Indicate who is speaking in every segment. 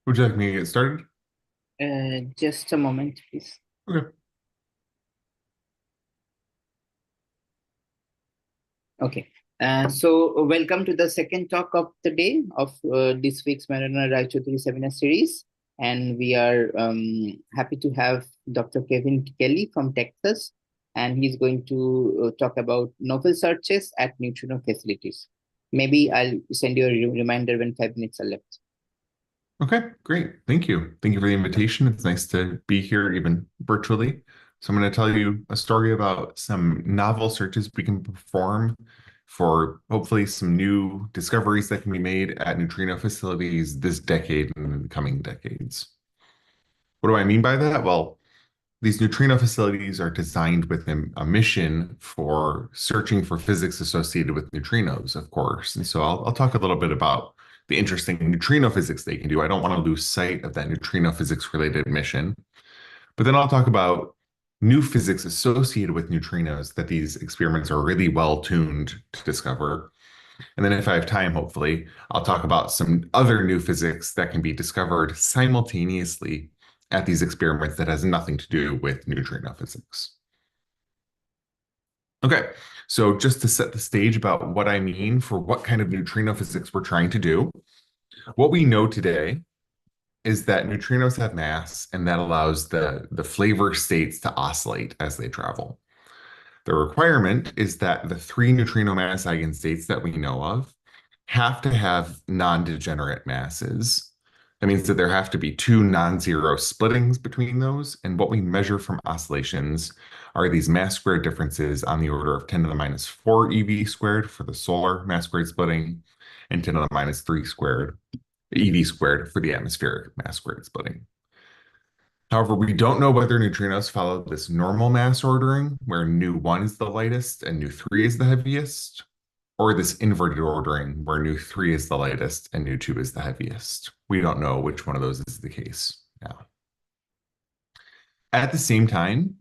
Speaker 1: Would you like me to get started?
Speaker 2: Just a moment, please.
Speaker 1: Okay.
Speaker 2: Okay. Welcome to the second talk of the day of this week's Majorana-Raychaudhuri seminar series. And we are happy to have Dr. Kevin Kelly from Texas. And he's going to talk about novel searches at neutrino facilities. Maybe I'll send you a reminder when 5 minutes are left.
Speaker 1: Okay, great. Thank you. Thank you for the invitation. It's nice to be here, even virtually. So I'm going to tell you a story about some novel searches we can perform for hopefully some new discoveries that can be made at neutrino facilities this decade and in the coming decades. What do I mean by that? Well, these neutrino facilities are designed with a mission for searching for physics associated with neutrinos, of course. And so I'll talk a little bit about the interesting neutrino physics they can do. I don't want to lose sight of that neutrino physics related mission. But then I'll talk about new physics associated with neutrinos that these experiments are really well tuned to discover. And then if I have time, hopefully, I'll talk about some other new physics that can be discovered simultaneously at these experiments that has nothing to do with neutrino physics. Okay, so just to set the stage about what I mean for what kind of neutrino physics we're trying to do, what we know today is that neutrinos have mass, and that allows the flavor states to oscillate as they travel. The requirement is that the three neutrino mass eigenstates that we know of have to have non-degenerate masses. That means that there have to be two non-zero splittings between those. And what we measure from oscillations are these mass squared differences on the order of 10 to the minus 4 EV squared for the solar mass squared splitting and 10 to the minus 3 squared EV squared for the atmospheric mass squared splitting. However, we don't know whether neutrinos follow this normal mass ordering, where nu1 is the lightest and nu3 is the heaviest, or this inverted ordering, where nu3 is the lightest and nu2 is the heaviest. We don't know which one of those is the case now. At the same time,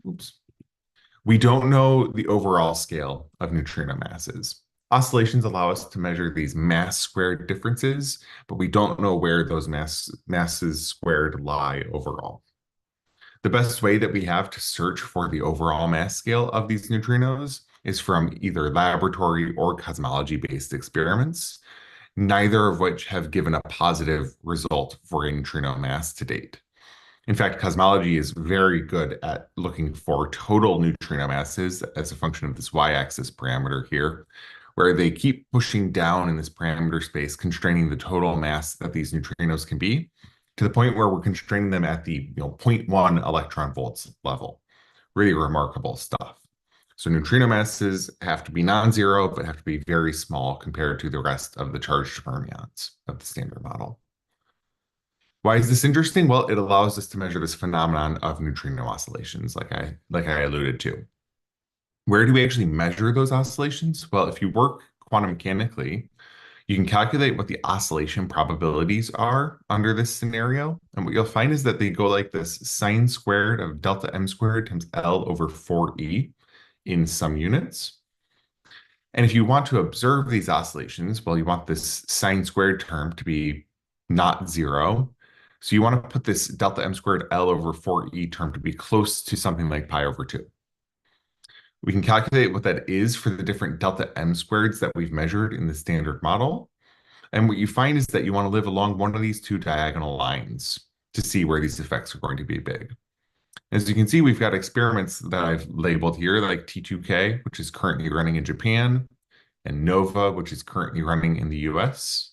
Speaker 1: we don't know the overall scale of neutrino masses. Oscillations allow us to measure these mass squared differences, but we don't know where those masses squared lie overall. The best way that we have to search for the overall mass scale of these neutrinos is from either laboratory or cosmology-based experiments, neither of which have given a positive result for a neutrino mass to date. In fact, cosmology is very good at looking for total neutrino masses as a function of this y-axis parameter here, where they keep pushing down in this parameter space, constraining the total mass that these neutrinos can be, to the point where we're constraining them at the 0.1 electron volts level. Really remarkable stuff. So neutrino masses have to be non-zero, but have to be very small compared to the rest of the charged fermions of the standard model. Why is this interesting? Well, it allows us to measure this phenomenon of neutrino oscillations, like I alluded to. Where do we actually measure those oscillations? Well, if you work quantum mechanically, you can calculate what the oscillation probabilities are under this scenario. And what you'll find is that they go like this: sine squared of delta m squared times L over 4e in some units. And if you want to observe these oscillations, well, you want this sine squared term to be not zero. So you want to put this delta m squared L over 4e term to be close to something like pi over 2. We can calculate what that is for the different delta m squareds that we've measured in the standard model. And what you find is that you want to live along one of these two diagonal lines to see where these effects are going to be big. As you can see, we've got experiments that I've labeled here, like T2K, which is currently running in Japan, and NOVA, which is currently running in the US,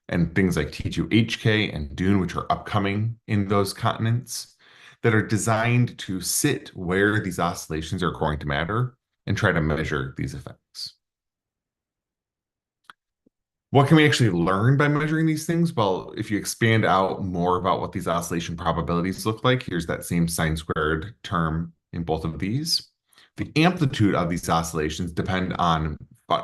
Speaker 1: and things like T2HK and DUNE, which are upcoming in those continents, that are designed to sit where these oscillations are going to matter and try to measure these effects. What can we actually learn by measuring these things? Well, if you expand out more about what these oscillation probabilities look like, here's that same sine squared term in both of these. The amplitude of these oscillations depend on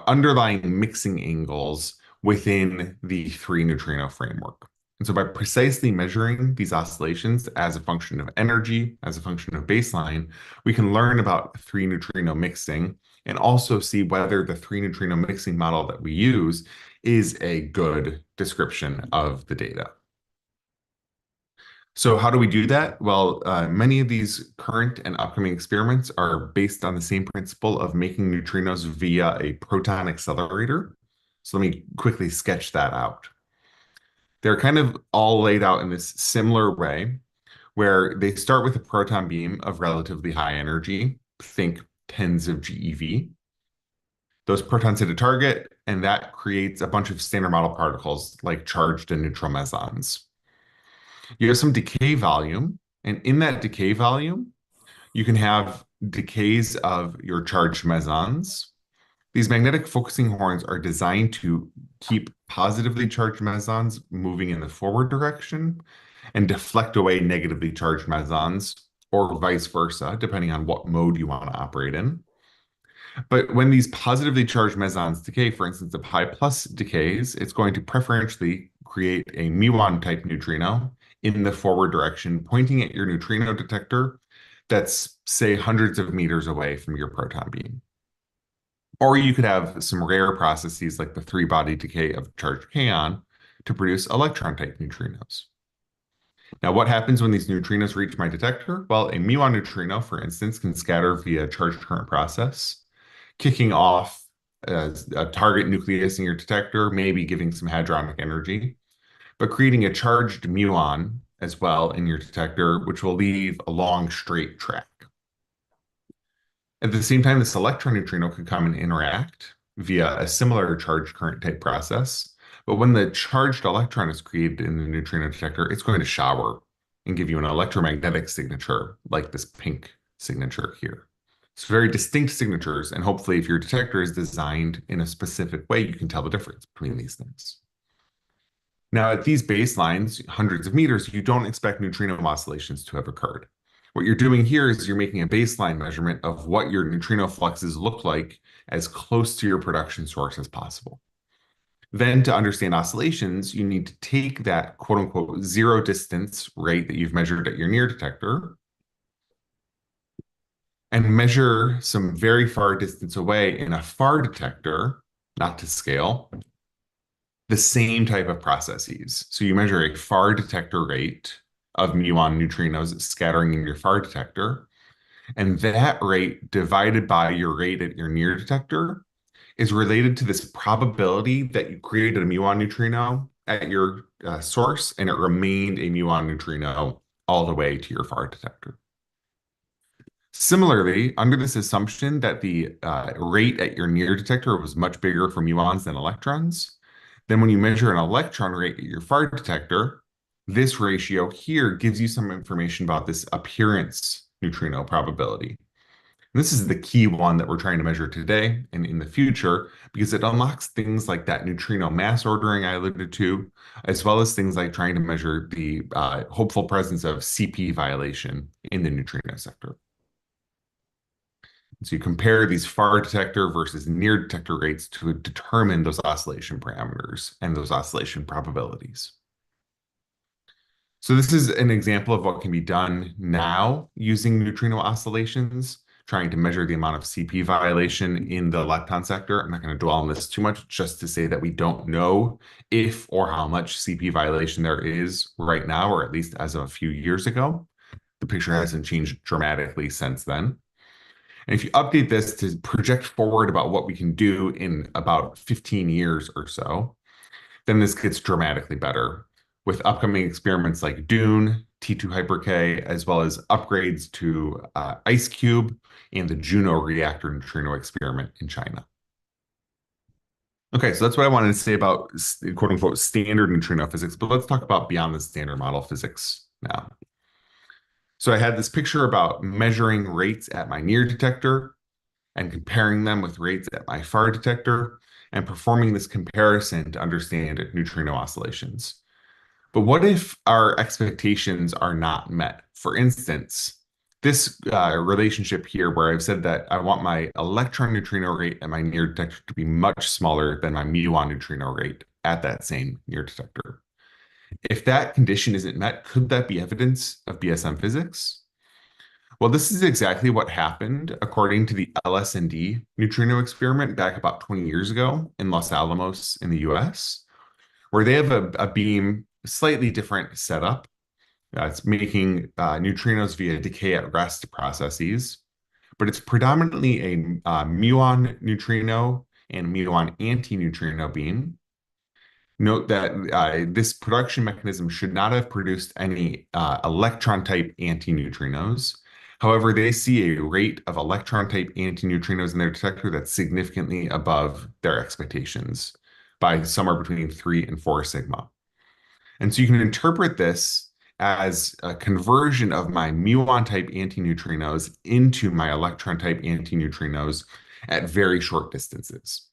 Speaker 1: underlying mixing angles within the three neutrino framework. And so by precisely measuring these oscillations as a function of energy, as a function of baseline, we can learn about three neutrino mixing and also see whether the three neutrino mixing model that we use is a good description of the data. So how do we do that? Well, many of these current and upcoming experiments are based on the same principle of making neutrinos via a proton accelerator. So let me quickly sketch that out. They're kind of all laid out in this similar way, where they start with a proton beam of relatively high energy, think tens of GeV. Those protons hit a target, and that creates a bunch of standard model particles like charged and neutral mesons. You have some decay volume, and in that decay volume, you can have decays of your charged mesons. These magnetic focusing horns are designed to keep positively charged mesons moving in the forward direction and deflect away negatively charged mesons, or vice versa, depending on what mode you want to operate in. But when these positively charged mesons decay, for instance, if pi plus decays, it's going to preferentially create a muon type neutrino in the forward direction, pointing at your neutrino detector that's, say, hundreds of meters away from your proton beam. Or you could have some rare processes like the three-body decay of charged kaon to produce electron-type neutrinos. Now, what happens when these neutrinos reach my detector? Well, a muon neutrino, for instance, can scatter via charged current process, kicking off a target nucleus in your detector, maybe giving some hadronic energy, but creating a charged muon as well in your detector, which will leave a long straight track. At the same time, this electron neutrino could come and interact via a similar charged current type process. But when the charged electron is created in the neutrino detector, it's going to shower and give you an electromagnetic signature like this pink signature here. It's very distinct signatures, and hopefully if your detector is designed in a specific way, you can tell the difference between these things. Now, at these baselines, hundreds of meters, you don't expect neutrino oscillations to have occurred. What you're doing here is you're making a baseline measurement of what your neutrino fluxes look like as close to your production source as possible. Then to understand oscillations, you need to take that quote unquote zero distance rate that you've measured at your near detector and measure some very far distance away in a far detector, not to scale, the same type of processes. So you measure a far detector rate of muon neutrinos scattering in your far detector, and that rate divided by your rate at your near detector is related to this probability that you created a muon neutrino at your source and it remained a muon neutrino all the way to your far detector. Similarly, under this assumption that the rate at your near detector was much bigger for muons than electrons, then when you measure an electron rate at your far detector, this ratio here gives you some information about this appearance neutrino probability. And this is the key one that we're trying to measure today and in the future because it unlocks things like that neutrino mass ordering I alluded to, as well as things like trying to measure the hopeful presence of CP violation in the neutrino sector. So you compare these far detector versus near detector rates to determine those oscillation parameters and those oscillation probabilities. So this is an example of what can be done now using neutrino oscillations, trying to measure the amount of CP violation in the lepton sector. I'm not going to dwell on this too much, just to say that we don't know if or how much CP violation there is right now, or at least as of a few years ago. The picture hasn't changed dramatically since then. And if you update this to project forward about what we can do in about 15 years or so, then this gets dramatically better with upcoming experiments like Dune, T2 Hyper-K, as well as upgrades to IceCube and the Juno reactor neutrino experiment in China. Okay, so that's what I wanted to say about quote unquote standard neutrino physics, but let's talk about beyond the standard model physics now. So I had this picture about measuring rates at my near detector and comparing them with rates at my far detector and performing this comparison to understand neutrino oscillations. But what if our expectations are not met? For instance, this relationship here where I've said that I want my electron neutrino rate at my near detector to be much smaller than my muon neutrino rate at that same near detector. If that condition isn't met, could that be evidence of BSM physics? Well, this is exactly what happened according to the LS&D neutrino experiment back about 20 years ago in Los Alamos in the US, where they have a beam, slightly different setup, It's making neutrinos via decay at rest processes, but it's predominantly a muon neutrino and muon antineutrino beam. Note that this production mechanism should not have produced any electron type antineutrinos. However, they see a rate of electron type antineutrinos in their detector that's significantly above their expectations by somewhere between 3 and 4 sigma. And so you can interpret this as a conversion of my muon type antineutrinos into my electron type antineutrinos at very short distances,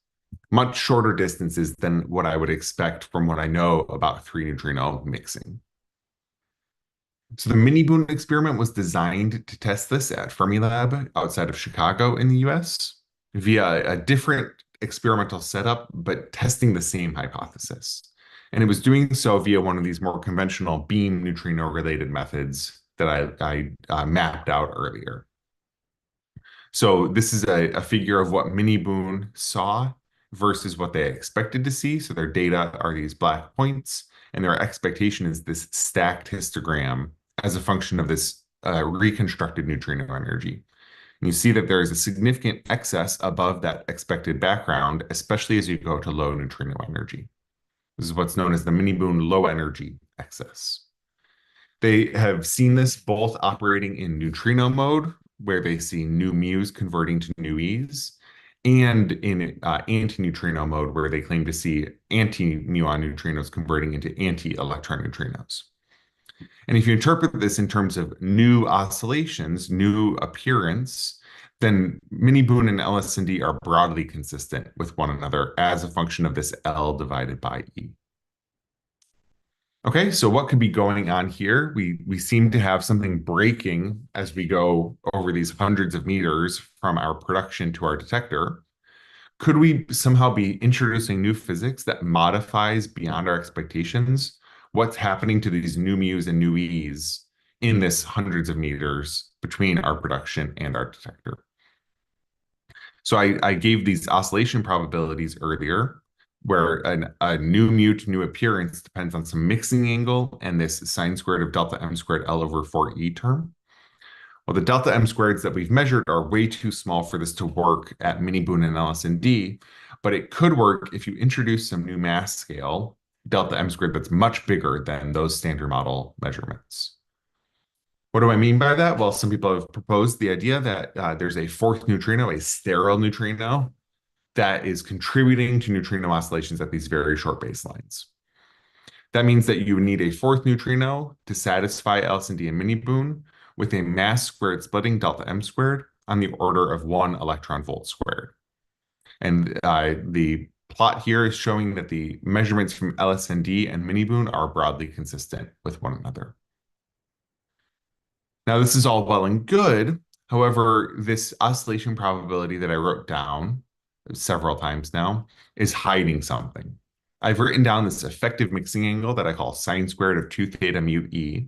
Speaker 1: much shorter distances than what I would expect from what I know about 3-neutrino mixing. So the mini boon experiment was designed to test this at Fermilab outside of Chicago in the US via a different experimental setup, but testing the same hypothesis. And it was doing so via one of these more conventional beam neutrino related methods that I mapped out earlier. So this is a figure of what mini boon saw versus what they expected to see. So their data are these black points, and their expectation is this stacked histogram as a function of this reconstructed neutrino energy. And you see that there is a significant excess above that expected background, especially as you go to low neutrino energy. This is what's known as the mini boon low energy excess. They have seen this both operating in neutrino mode, where they see new mu's converting to new e's, and in anti-neutrino mode, where they claim to see anti-muon neutrinos converting into anti-electron neutrinos. And if you interpret this in terms of new oscillations, new appearance, then mini boon and LS&D are broadly consistent with one another as a function of this L divided by E. Okay, so what could be going on here? We seem to have something breaking as we go over these hundreds of meters from our production to our detector. Could we somehow be introducing new physics that modifies beyond our expectations what's happening to these new mu's and new e's in this hundreds of meters between our production and our detector? So I gave these oscillation probabilities earlier, where a new mu to new appearance depends on some mixing angle and this sine squared of delta m squared L over 4e term. Well, the delta m squareds that we've measured are way too small for this to work at mini boon and LS&D, but it could work if you introduce some new mass scale, delta m squared, that's much bigger than those standard model measurements. What do I mean by that? Well, some people have proposed the idea that there's a fourth neutrino, a sterile neutrino, that is contributing to neutrino oscillations at these very short baselines. That means that you need a fourth neutrino to satisfy LS&D and mini boon with a mass squared splitting delta m squared on the order of 1 electron volt squared. And the plot here is showing that the measurements from LS&D and mini boon are broadly consistent with one another. Now, this is all well and good. However, this oscillation probability that I wrote down several times now is hiding something. I've written down this effective mixing angle that I call sine squared of 2 theta mu e.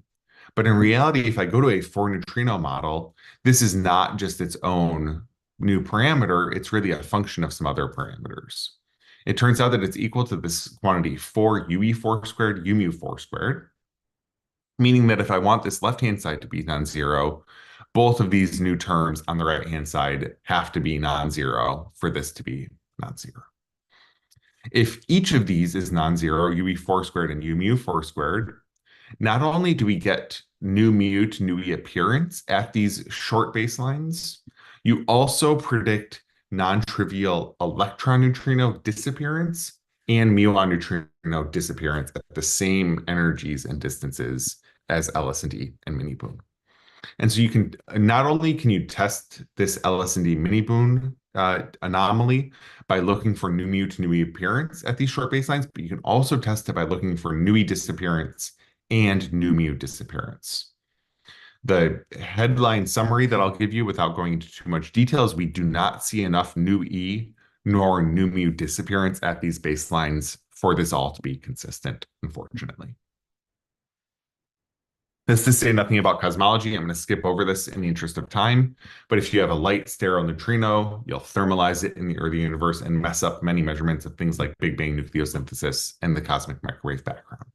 Speaker 1: But in reality, if I go to a 4-neutrino model, this is not just its own new parameter. It's really a function of some other parameters. It turns out that it's equal to this quantity 4 ue4 squared u mu 4 squared, meaning that if I want this left-hand side to be non-zero, both of these new terms on the right-hand side have to be non-zero for this to be non-zero. If each of these is non-zero, ue4 squared and u mu 4 squared, not only do we get new mu to new e appearance at these short baselines, you also predict non-trivial electron neutrino disappearance and muon neutrino disappearance at the same energies and distances as LS&D and mini boon. And so you can not only can you test this LS&D mini boon anomaly by looking for new mu to new e appearance at these short baselines, but you can also test it by looking for new e disappearance and new mu disappearance. The headline summary that I'll give you without going into too much detail is we do not see enough new E nor new mu disappearance at these baselines for this all to be consistent, unfortunately. This is to say nothing about cosmology. I'm going to skip over this in the interest of time, but if you have a light sterile neutrino, you'll thermalize it in the early universe and mess up many measurements of things like Big Bang nucleosynthesis and the cosmic microwave background.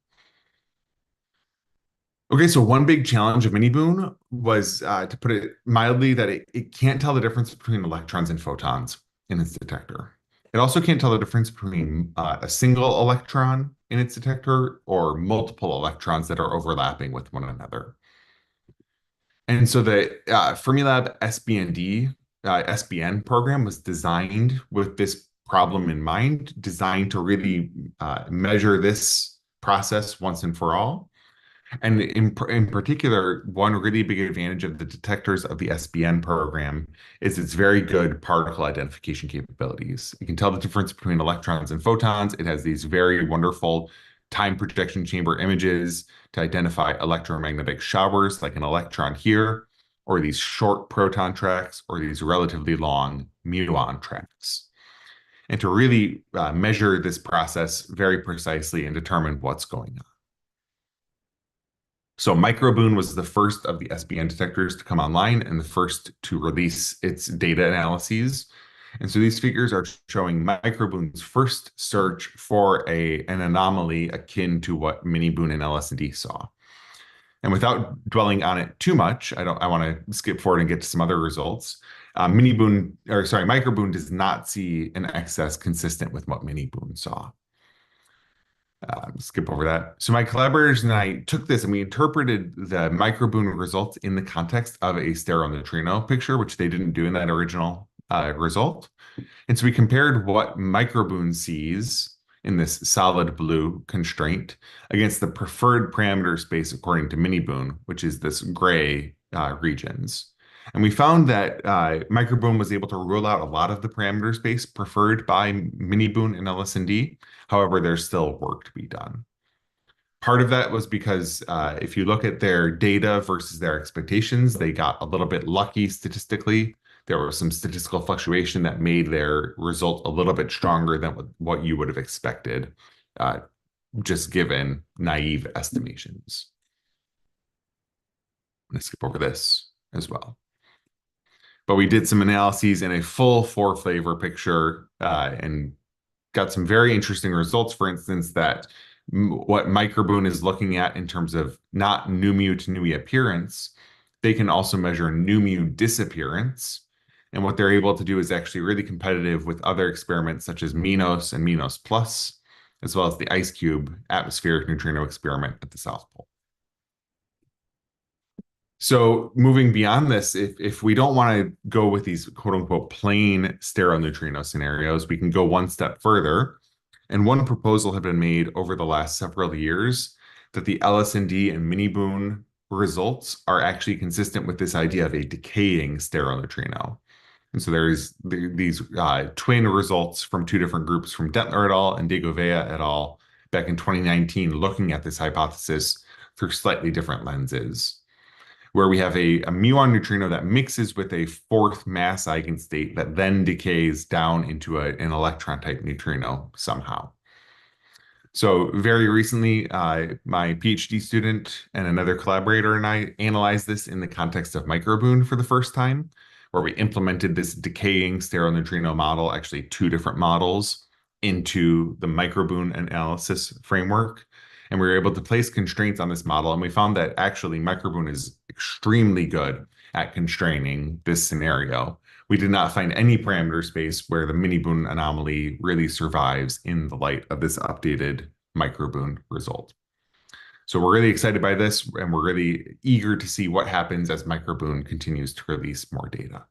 Speaker 1: Okay, so one big challenge of mini boon was, to put it mildly, that it can't tell the difference between electrons and photons in its detector. It also can't tell the difference between a single electron in its detector or multiple electrons that are overlapping with one another. And so the Fermilab SBN program was designed with this problem in mind, designed to really measure this process once and for all. And in particular, one really big advantage of the detectors of the SBN program is its very good particle identification capabilities. It can tell the difference between electrons and photons. It has these very wonderful time projection chamber images to identify electromagnetic showers, like an electron here, or these short proton tracks, or these relatively long muon tracks. And to really measure this process very precisely and determine what's going on. So Microboon was the first of the SBN detectors to come online and the first to release its data analyses. And so these figures are showing Microboon's first search for an anomaly akin to what Miniboon and LSD saw. And without dwelling on it too much, I want to skip forward and get to some other results. Microboon does not see an excess consistent with what Miniboon saw. Skip over that. So my collaborators and I took this and we interpreted the microboon results in the context of a sterile neutrino picture, which they didn't do in that original result. And so we compared what microboon sees in this solid blue constraint against the preferred parameter space according to miniboon, which is this gray regions. And we found that Microboon was able to rule out a lot of the parameter space preferred by Miniboon and LSND. However, there's still work to be done. Part of that was because if you look at their data versus their expectations, they got a little bit lucky statistically. There was some statistical fluctuation that made their result a little bit stronger than what you would have expected, just given naive estimations. I'm going to skip over this as well. But we did some analyses in a full four flavor picture and got some very interesting results. For instance, that what Microboon is looking at in terms of not nu mu to nu appearance, they can also measure nu mu disappearance. And what they're able to do is actually really competitive with other experiments such as MINOS and MINOS Plus, as well as the IceCube atmospheric neutrino experiment at the South Pole. So moving beyond this, if we don't want to go with these quote unquote plain sterile neutrino scenarios, we can go one step further. And one proposal had been made over the last several years that the LSND and Miniboon results are actually consistent with this idea of a decaying sterile neutrino. And so there's these twin results from two different groups, from Detler et al. And Degovea et al. Back in 2019, looking at this hypothesis through slightly different lenses, where we have a muon neutrino that mixes with a fourth mass eigenstate that then decays down into an electron type neutrino somehow. So very recently, my PhD student and another collaborator and I analyzed this in the context of Microboon for the first time, where we implemented this decaying sterile neutrino model, actually two different models, into the Microboon analysis framework. And we were able to place constraints on this model. And we found that actually Microboon is extremely good at constraining this scenario. We did not find any parameter space where the Miniboon anomaly really survives in the light of this updated Microboon result. So we're really excited by this, and we're really eager to see what happens as Microboon continues to release more data.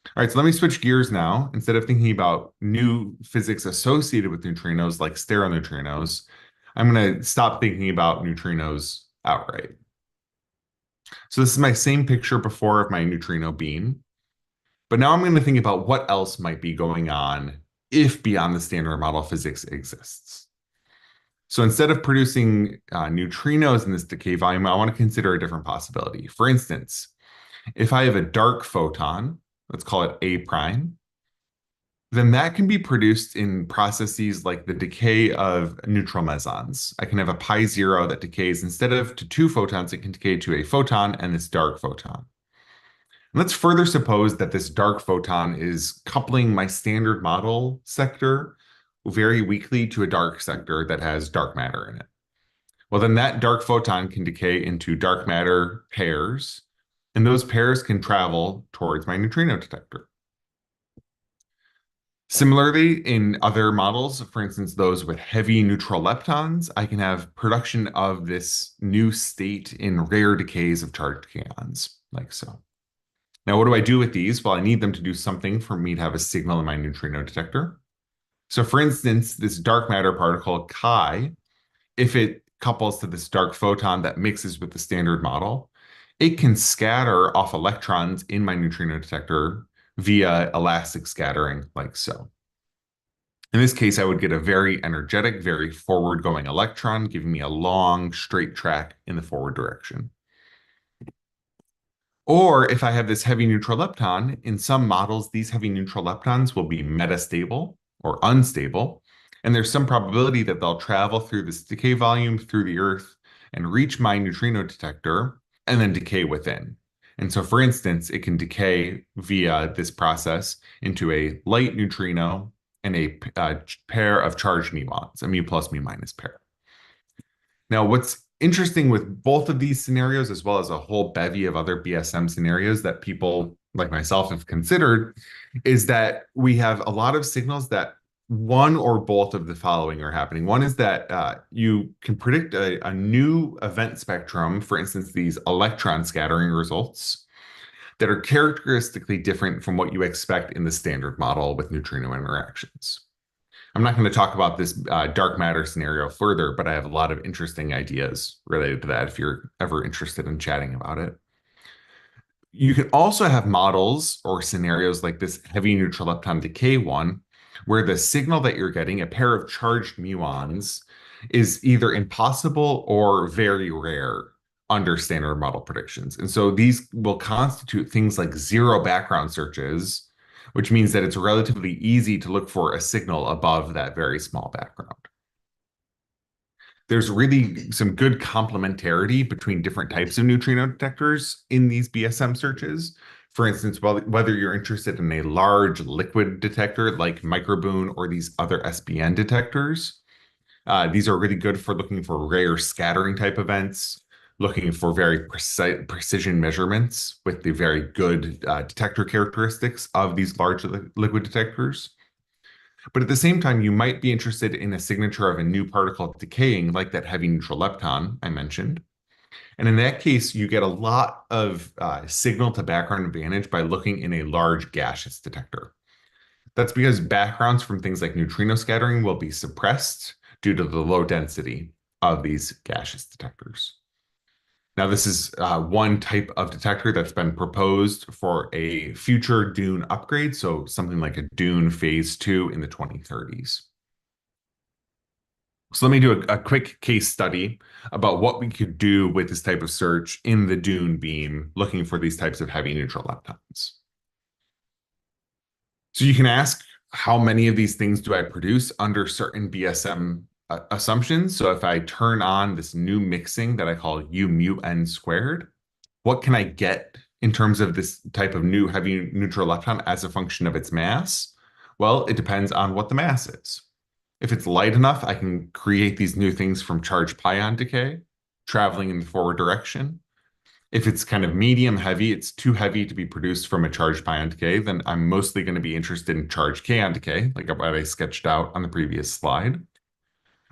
Speaker 1: All right, so let me switch gears now. Instead of thinking about new physics associated with neutrinos like sterile neutrinos, I'm going to stop thinking about neutrinos outright. So this is my same picture before of my neutrino beam. But now I'm going to think about what else might be going on if beyond the standard model physics exists. So instead of producing neutrinos in this decay volume, I want to consider a different possibility. For instance, if I have a dark photon, let's call it A prime, then that can be produced in processes like the decay of neutral mesons. I can have a pi zero that decays, instead of to two photons, it can decay to a photon and this dark photon. Let's further suppose that this dark photon is coupling my standard model sector very weakly to a dark sector that has dark matter in it. Well, then that dark photon can decay into dark matter pairs, and those pairs can travel towards my neutrino detector. Similarly, in other models, for instance, those with heavy neutral leptons, I can have production of this new state in rare decays of charged kaons, like so. Now, what do I do with these? Well, I need them to do something for me to have a signal in my neutrino detector. So for instance, this dark matter particle chi, if it couples to this dark photon that mixes with the standard model, it can scatter off electrons in my neutrino detector via elastic scattering, like so. In this case, I would get a very energetic, very forward-going electron, giving me a long, straight track in the forward direction. Or if I have this heavy neutral lepton, in some models, these heavy neutral leptons will be metastable or unstable, and there's some probability that they'll travel through this decay volume through the Earth and reach my neutrino detector and then decay within. And so, for instance, it can decay via this process into a light neutrino and a pair of charged muons, a mu plus mu minus pair. Now, what's interesting with both of these scenarios, as well as a whole bevy of other BSM scenarios that people like myself have considered, is that we have a lot of signals that one or both of the following are happening. One is that you can predict a new event spectrum, for instance, these electron scattering results that are characteristically different from what you expect in the standard model with neutrino interactions. I'm not going to talk about this dark matter scenario further, but I have a lot of interesting ideas related to that if you're ever interested in chatting about it. You can also have models or scenarios like this heavy neutral lepton decay one, where the signal that you're getting, a pair of charged muons, is either impossible or very rare under standard model predictions. And so these will constitute things like zero background searches, which means that it's relatively easy to look for a signal above that very small background. There's really some good complementarity between different types of neutrino detectors in these BSM searches. For instance, whether you're interested in a large liquid detector like microboon or these other SBN detectors, these are really good for looking for rare scattering type events, looking for very precision measurements with the very good detector characteristics of these large liquid detectors. But at the same time, you might be interested in a signature of a new particle decaying, like that heavy neutral lepton I mentioned. And in that case, you get a lot of signal to background advantage by looking in a large gaseous detector. That's because backgrounds from things like neutrino scattering will be suppressed due to the low density of these gaseous detectors. Now, this is one type of detector that's been proposed for a future Dune upgrade, so something like a Dune Phase 2 in the 2030s. So let me do a quick case study about what we could do with this type of search in the Dune beam, looking for these types of heavy neutral leptons. So you can ask, how many of these things do I produce under certain BSM assumptions? So if I turn on this new mixing that I call U mu n squared, what can I get in terms of this type of new heavy neutral lepton as a function of its mass? Well, it depends on what the mass is. If it's light enough, I can create these new things from charged pion decay, traveling in the forward direction. If it's kind of medium heavy, it's too heavy to be produced from a charged pion decay, then I'm mostly going to be interested in charged kaon decay, like what I sketched out on the previous slide.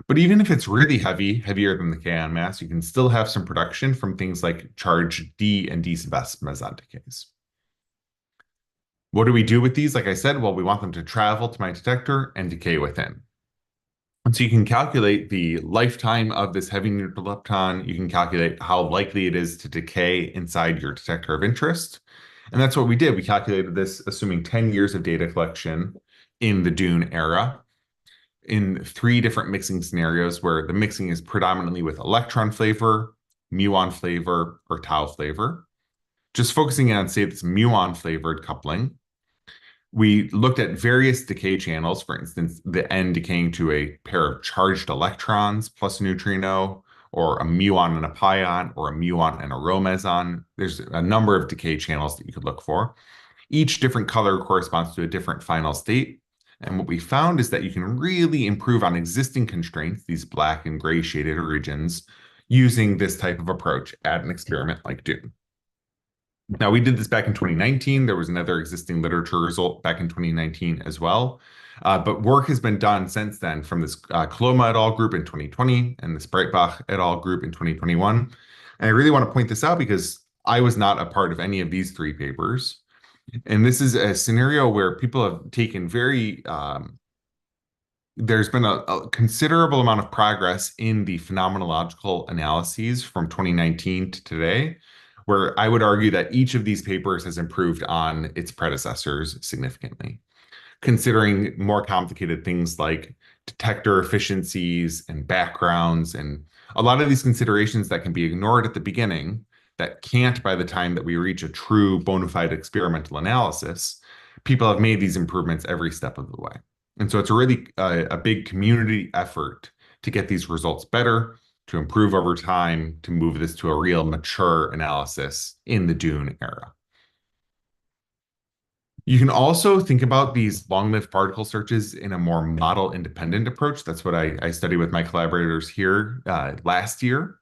Speaker 1: But even if it's really heavy, heavier than the kaon mass, you can still have some production from things like charged D and D sub-s meson decays. What do we do with these? Like I said, well, we want them to travel to my detector and decay within. And so you can calculate the lifetime of this heavy neutral lepton. You can calculate how likely it is to decay inside your detector of interest. And that's what we did. We calculated this assuming 10 years of data collection in the Dune era in 3 different mixing scenarios where the mixing is predominantly with electron flavor, muon flavor, or tau flavor. Just focusing on, say, this muon flavored coupling, we looked at various decay channels, for instance, the N decaying to a pair of charged electrons plus a neutrino, or a muon and a pion, or a muon and a rho meson. There's a number of decay channels that you could look for. Each different color corresponds to a different final state. And what we found is that you can really improve on existing constraints, these black and gray shaded regions, using this type of approach at an experiment like Dune. Now, we did this back in 2019. There was another existing literature result back in 2019 as well. But work has been done since then from this Coloma et al. Group in 2020 and this Breitbach et al. Group in 2021. And I really want to point this out because I was not a part of any of these three papers. And this is a scenario where people have taken there's been a considerable amount of progress in the phenomenological analyses from 2019 to today, where I would argue that each of these papers has improved on its predecessors significantly, considering more complicated things like detector efficiencies and backgrounds, and a lot of these considerations that can be ignored at the beginning that can't by the time that we reach a true bona fide experimental analysis. People have made these improvements every step of the way. And so it's a really a big community effort to get these results better, to improve over time, to move this to a real mature analysis in the Dune era. You can also think about these long-lived particle searches in a more model-independent approach. That's what I studied with my collaborators here last year,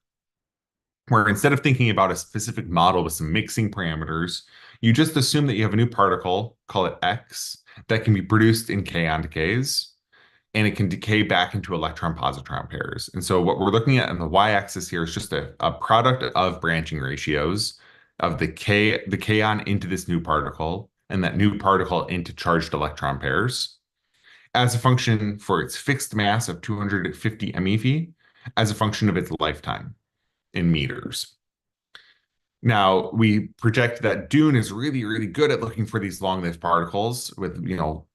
Speaker 1: where instead of thinking about a specific model with some mixing parameters, you just assume that you have a new particle, call it X, that can be produced in kaon decays, and it can decay back into electron-positron pairs. And so what we're looking at on the y-axis here is just a product of branching ratios of the kaon into this new particle and that new particle into charged electron pairs as a function for its fixed mass of 250 MeV as a function of its lifetime in meters. Now, we project that Dune is really, really good at looking for these long-lived particles with,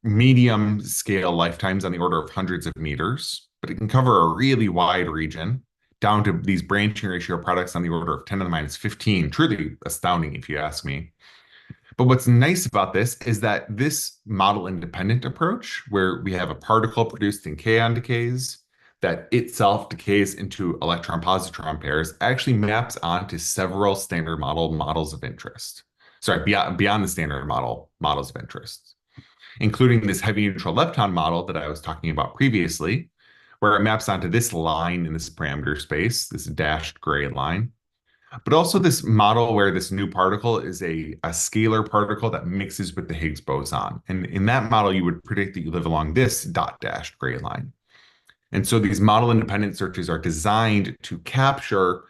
Speaker 1: medium scale lifetimes on the order of hundreds of meters, but it can cover a really wide region down to these branching ratio products on the order of 10 to the minus 15. Truly astounding, if you ask me. But what's nice about this is that this model-independent approach, where we have a particle produced in kaon decays that itself decays into electron-positron pairs, actually maps onto several standard models of interest. Sorry, beyond the standard models of interest, including this heavy neutral lepton model that I was talking about previously, where it maps onto this line in this parameter space, this dashed gray line. But also this model where this new particle is a scalar particle that mixes with the Higgs boson. And in that model, you would predict that you live along this dot dashed gray line. And so these model independent searches are designed to capture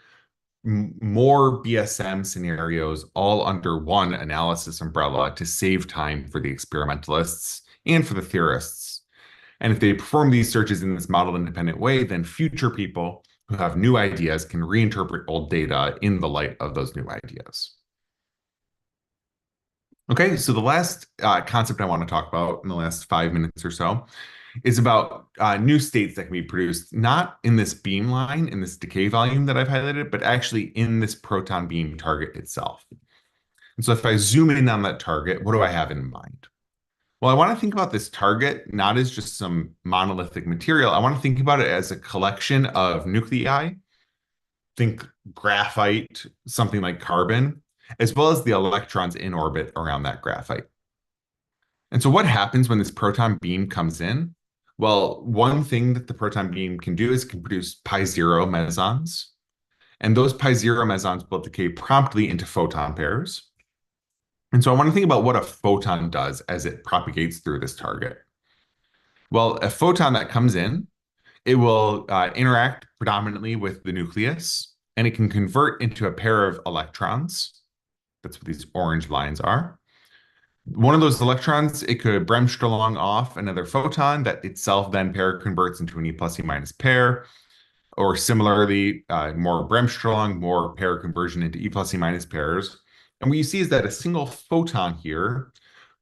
Speaker 1: more BSM scenarios all under one analysis umbrella to save time for the experimentalists and for the theorists. And if they perform these searches in this model independent way, then future people who have new ideas can reinterpret old data in the light of those new ideas. Okay, so the last concept I want to talk about in the last 5 minutes or so is about new states that can be produced, not in this beam line, in this decay volume that I've highlighted, but actually in this proton beam target itself. And so if I zoom in on that target, what do I have in mind? Well, I want to think about this target not as just some monolithic material. I want to think about it as a collection of nuclei. Think graphite, something like carbon, as well as the electrons in orbit around that graphite. And so what happens when this proton beam comes in? Well, one thing that the proton beam can do is can produce pi-zero mesons. And those pi-zero mesons will decay promptly into photon pairs. And so I want to think about what a photon does as it propagates through this target. Well, a photon that comes in, it will interact predominantly with the nucleus, and it can convert into a pair of electrons. That's what these orange lines are. One of those electrons, it could Bremsstrahlung off another photon that itself then pair converts into an E plus E minus pair, or similarly, more Bremsstrahlung, more pair conversion into E plus E minus pairs. And what you see is that a single photon here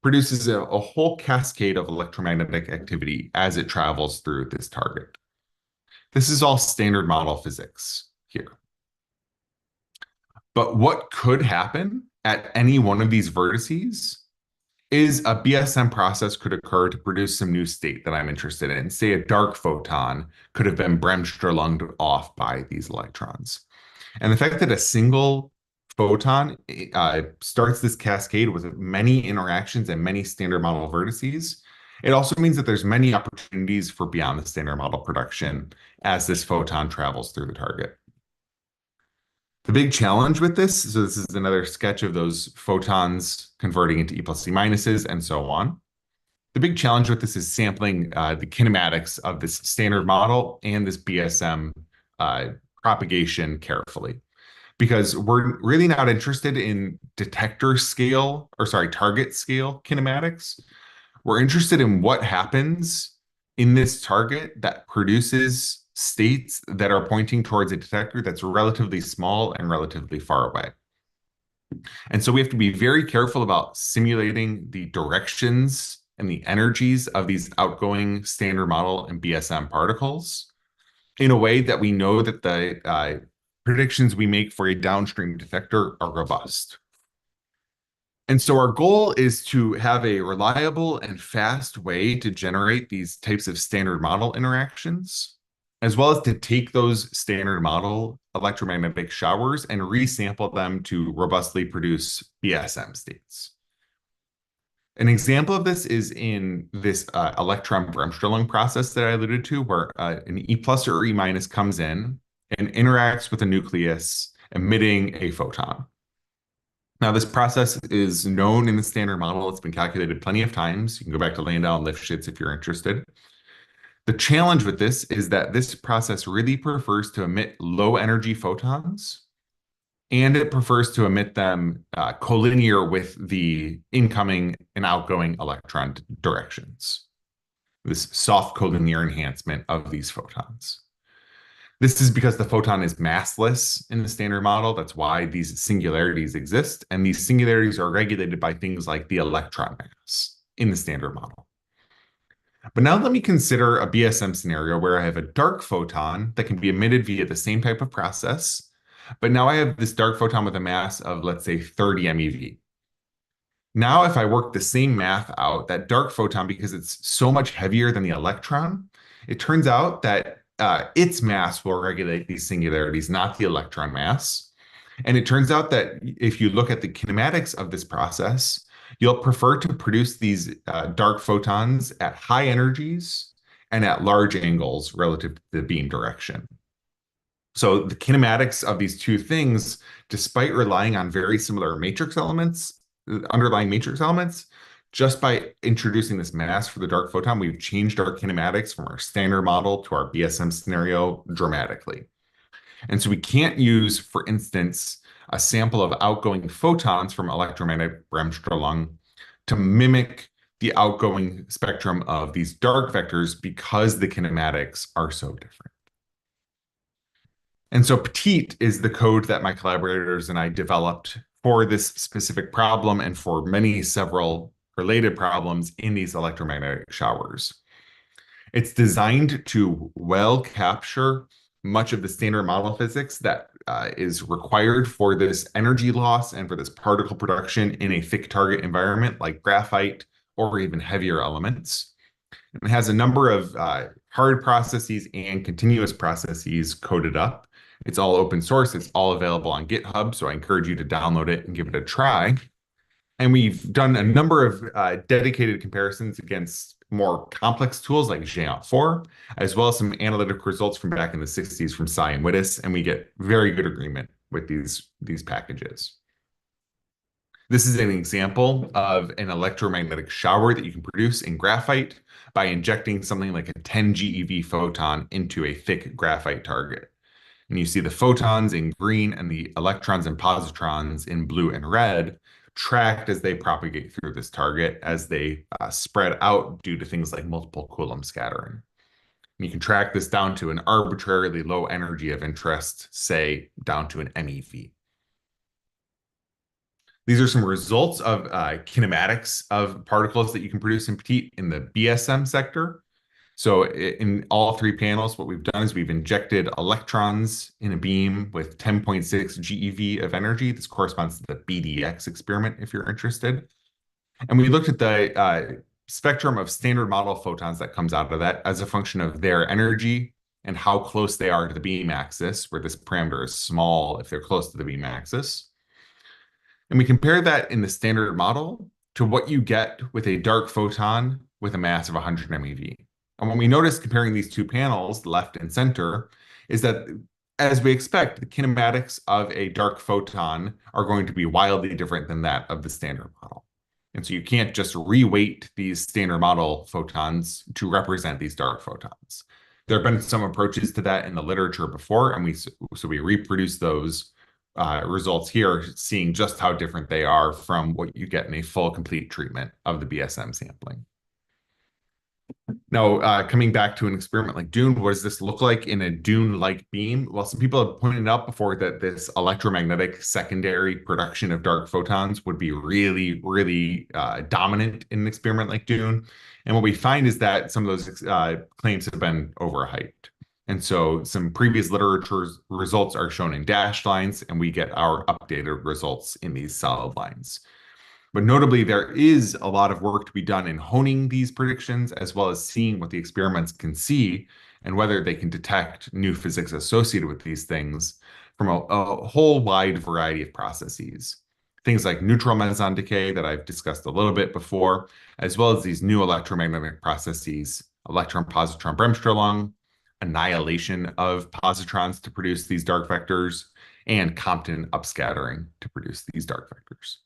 Speaker 1: produces a whole cascade of electromagnetic activity as it travels through this target. This is all standard model physics here. But what could happen at any one of these vertices is a BSM process could occur to produce some new state that I'm interested in. Say a dark photon could have been Bremsstrahlunged off by these electrons. And the fact that a single photon starts this cascade with many interactions and many standard model vertices, it also means that there's many opportunities for beyond the standard model production as this photon travels through the target. The big challenge with this, so this is another sketch of those photons converting into E plus C minuses and so on. The big challenge with this is sampling the kinematics of this standard model and this BSM uh, propagation carefully, because we're really not interested in detector scale, or sorry, target scale kinematics. We're interested in what happens in this target that produces states that are pointing towards a detector that's relatively small and relatively far away. And so we have to be very careful about simulating the directions and the energies of these outgoing standard model and BSM particles in a way that we know that the predictions we make for a downstream detector are robust. And so our goal is to have a reliable and fast way to generate these types of standard model interactions, as well as to take those standard model electromagnetic showers and resample them to robustly produce BSM states. An example of this is in this electron Bremsstrahlung process that I alluded to, where an E plus or E minus comes in and interacts with a nucleus, emitting a photon. Now, this process is known in the standard model. It's been calculated plenty of times. You can go back to Landau and Lifshitz if you're interested. The challenge with this is that this process really prefers to emit low energy photons, and it prefers to emit them collinear with the incoming and outgoing electron directions. This soft collinear enhancement of these photons. This is because the photon is massless in the standard model. That's why these singularities exist. And these singularities are regulated by things like the electron mass in the standard model. But now let me consider a BSM scenario where I have a dark photon that can be emitted via the same type of process. But now I have this dark photon with a mass of, let's say, 30 MeV. Now, if I work the same math out, that dark photon, because it's so much heavier than the electron, it turns out that its mass will regulate these singularities, not the electron mass. And it turns out that if you look at the kinematics of this process, you'll prefer to produce these dark photons at high energies and at large angles relative to the beam direction. So the kinematics of these two things, despite relying on very similar matrix elements, underlying matrix elements, just by introducing this mass for the dark photon, we've changed our kinematics from our standard model to our BSM scenario dramatically. And so we can't use, for instance, a sample of outgoing photons from electromagnetic Bremsstrahlung to mimic the outgoing spectrum of these dark vectors because the kinematics are so different. And so Petite is the code that my collaborators and I developed for this specific problem and for many several related problems in these electromagnetic showers. It's designed to well capture much of the standard model physics that is required for this energy loss and for this particle production in a thick target environment like graphite or even heavier elements. It has a number of hard processes and continuous processes coded up. It's all open source. It's all available on GitHub, so I encourage you to download it and give it a try. And we've done a number of dedicated comparisons against more complex tools like Géant4, as well as some analytic results from back in the 60s from Tsai and Wittes, and we get very good agreement with these packages. This is an example of an electromagnetic shower that you can produce in graphite by injecting something like a 10 GeV photon into a thick graphite target. And you see the photons in green and the electrons and positrons in blue and red tracked as they propagate through this target as they spread out due to things like multiple Coulomb scattering. And you can track this down to an arbitrarily low energy of interest, say down to an MeV. These are some results of kinematics of particles that you can produce in Petite in the BSM sector. So in all three panels, what we've done is we've injected electrons in a beam with 10.6 GeV of energy. This corresponds to the BDX experiment, if you're interested. And we looked at the spectrum of standard model photons that comes out of that as a function of their energy and how close they are to the beam axis, where this parameter is small if they're close to the beam axis. And we compare that in the standard model to what you get with a dark photon with a mass of 100 MeV. And what we notice comparing these two panels, left and center, is that as we expect, the kinematics of a dark photon are going to be wildly different than that of the standard model. And so you can't just reweight these standard model photons to represent these dark photons. There have been some approaches to that in the literature before, and we reproduce those results here, seeing just how different they are from what you get in a full complete treatment of the BSM sampling. Now, coming back to an experiment like Dune, what does this look like in a Dune-like beam? Well, some people have pointed out before that this electromagnetic secondary production of dark photons would be really, really dominant in an experiment like Dune. And what we find is that some of those claims have been overhyped. And so some previous literature results are shown in dashed lines, and we get our updated results in these solid lines. But notably, there is a lot of work to be done in honing these predictions, as well as seeing what the experiments can see and whether they can detect new physics associated with these things from a whole wide variety of processes. Things like neutral meson decay that I've discussed a little bit before, as well as these new electromagnetic processes, electron-positron bremsstrahlung, annihilation of positrons to produce these dark vectors, and Compton upscattering to produce these dark vectors.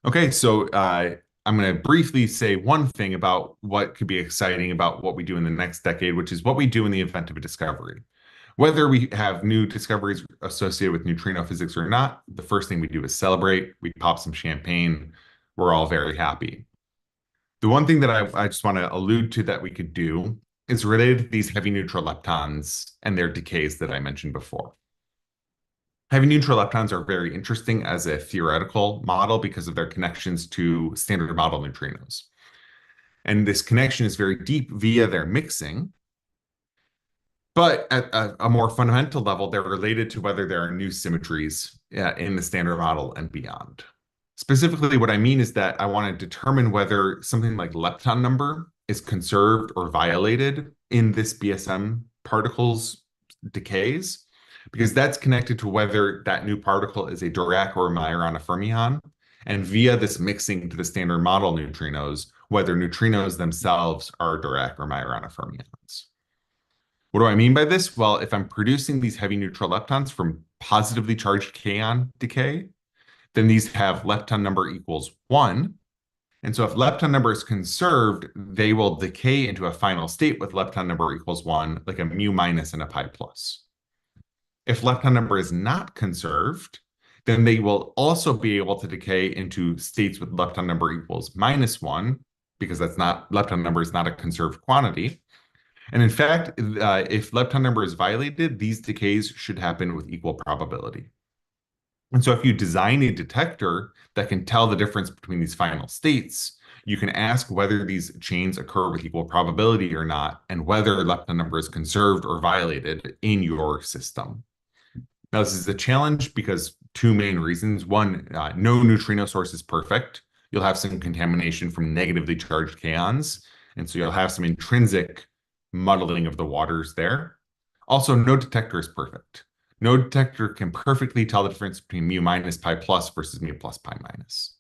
Speaker 1: Okay, so I'm going to briefly say one thing about what could be exciting about what we do in the next decade, which is what we do in the event of a discovery. Whether we have new discoveries associated with neutrino physics or not, the first thing we do is celebrate. We pop some champagne. We're all very happy. The one thing that I just want to allude to that we could do is related to these heavy neutral leptons and their decays that I mentioned before. Heavy neutral leptons are very interesting as a theoretical model because of their connections to standard model neutrinos. And this connection is very deep via their mixing. But at a more fundamental level, they're related to whether there are new symmetries in the standard model and beyond. Specifically, what I mean is that I want to determine whether something like lepton number is conserved or violated in this BSM particle's decays, because that's connected to whether that new particle is a Dirac or a Majorana fermion, and via this mixing to the standard model neutrinos, whether neutrinos themselves are Dirac or Majorana fermions. What do I mean by this? Well, if I'm producing these heavy neutral leptons from positively charged kaon decay, then these have lepton number equals 1. And so if lepton number is conserved, they will decay into a final state with lepton number equals 1, like a mu minus and a pi plus. If lepton number is not conserved, then they will also be able to decay into states with lepton number equals -1, because lepton number is not a conserved quantity. And in fact, if lepton number is violated, these decays should happen with equal probability. And so if you design a detector that can tell the difference between these final states, you can ask whether these chains occur with equal probability or not, and whether lepton number is conserved or violated in your system. Now, this is a challenge because two main reasons. One, no neutrino source is perfect. You'll have some contamination from negatively charged kaons, and so you'll have some intrinsic muddling of the waters there. Also, no detector is perfect. No detector can perfectly tell the difference between mu minus pi plus versus mu plus pi minus.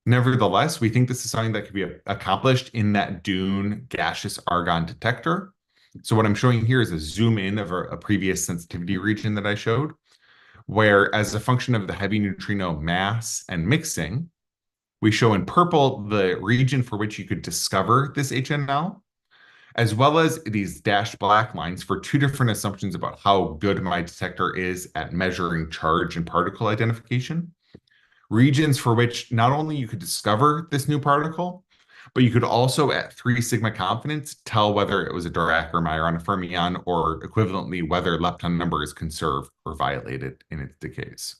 Speaker 1: Nevertheless, we think this is something that could be accomplished in that Dune gaseous argon detector. So what I'm showing here is a zoom in of a previous sensitivity region that I showed, where as a function of the heavy neutrino mass and mixing, we show in purple the region for which you could discover this HNL, as well as these dashed black lines for two different assumptions about how good my detector is at measuring charge and particle identification. Regions for which not only you could discover this new particle, but you could also, at 3 sigma confidence, tell whether it was a Dirac or Majorana fermion, or equivalently, whether lepton number is conserved or violated in its decays.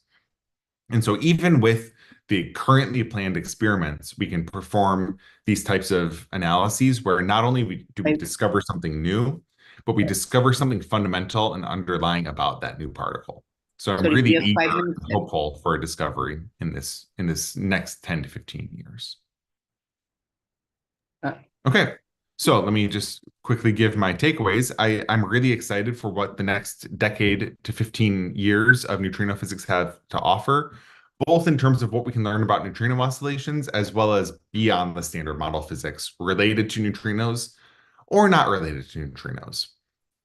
Speaker 1: And so even with the currently planned experiments, we can perform these types of analyses where not only do we discover something new, but we discover something fundamental and underlying about that new particle. So I'm really eager and hopeful for a discovery in this next 10 to 15 years. Okay, so let me just quickly give my takeaways. I'm really excited for what the next decade to 15 years of neutrino physics have to offer, both in terms of what we can learn about neutrino oscillations, as well as beyond the standard model physics related to neutrinos or not related to neutrinos.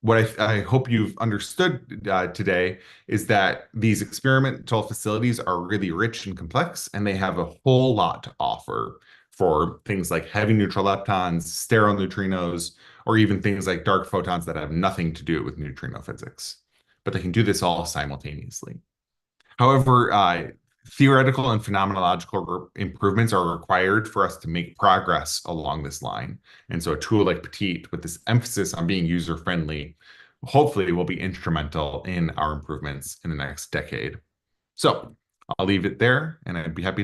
Speaker 1: what I hope you've understood today is that these experimental facilities are really rich and complex, and they have a whole lot to offer for things like heavy neutral leptons, sterile neutrinos, or even things like dark photons that have nothing to do with neutrino physics. But they can do this all simultaneously. However, theoretical and phenomenological improvements are required for us to make progress along this line. And so a tool like Petite, with this emphasis on being user-friendly, hopefully will be instrumental in our improvements in the next decade. So I'll leave it there, and I'd be happy